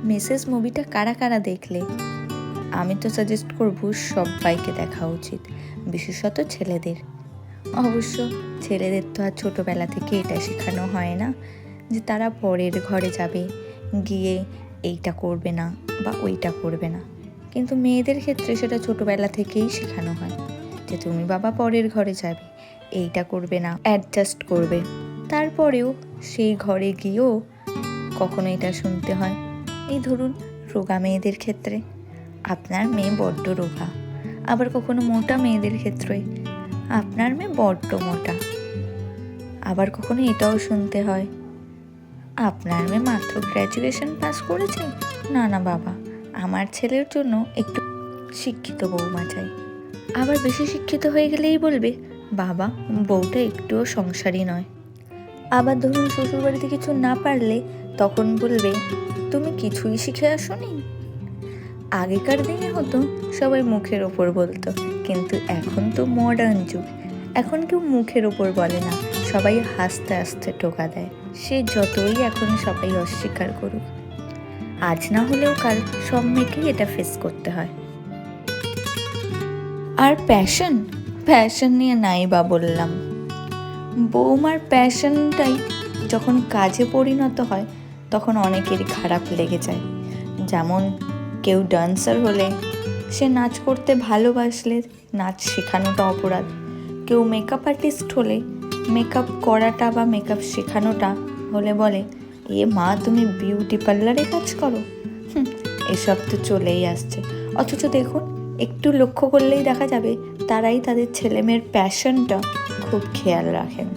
Mrs মুভিটা কারা কারা দেখলে? আমি তো সাজেস্ট করবো সবাইকে দেখা উচিত, বিশেষত ছেলেদের। অবশ্য ছেলেদের তো আর ছোটোবেলা থেকে এটা শেখানো হয় না যে তারা পরের ঘরে যাবে, গিয়ে এইটা করবে না বা ওইটা করবে না, কিন্তু মেয়েদের ক্ষেত্রে সেটা ছোটোবেলা থেকেই শেখানো হয় যে তুমি বাবা পরের ঘরে যাবে, এইটা করবে না, অ্যাডজাস্ট করবে। তারপরেও সেই ঘরে গিয়েও কখনো এটা শুনতে হয়। এই ধরুন রোগা মেয়েদের ক্ষেত্রে, আপনার মেয়ে বড্ড রোগা। আবার কখনো মোটা মেয়েদের ক্ষেত্রে, আপনার মেয়ে বড্ড মোটা। আবার কখনো এটাও শুনতে হয়, আপনার মেয়ে মাত্র গ্র্যাজুয়েশন পাস করেছে, না না বাবা, আমার ছেলের জন্য একটু শিক্ষিত বৌমা চাই। আবার বেশি শিক্ষিত হয়ে গেলেই বলবে, বাবা বউটা একটুও সংসারী নয়। আবার ধরুন শ্বশুরবাড়িতে কিছু না পারলে তখন বলবে, তুমি কিছুই শিখে আসোনি। আগেকার দিনে হতো সবাই মুখের ওপর বলতো, কিন্তু এখন তো মডার্ন যুগ, এখন কেউ মুখের ওপর বলে না, সবাই হাসতে হাসতে টোকা দেয়। সে যতই এখন সবাই অস্বীকার করুক, আজ না হলেও কাল সব মেয়েকেই এটা ফেস করতে হয়। আর প্যাশন নিয়ে নাই বা বললাম, বৌমার প্যাশনটাই যখন কাজে পরিণত হয় তখন অনেকেরই খারাপ লেগে যায়। যেমন কেউ ডান্সার হলে, সে নাচ করতে ভালোবাসলে নাচ শেখানোটা অপরাধ। কেউ মেকআপ আর্টিস্ট হলে মেকআপ করাটা বা মেকআপ শেখানোটা হলে বলে, এ মা তুমি বিউটি পার্লারে কাজ করো। এসব তো চলেই আসছে। অথচ দেখুন, একটু লক্ষ্য করলেই দেখা যাবে তারাই তাদের ছেলেমেয়ের প্যাশনটা খুব খেয়াল রাখেন।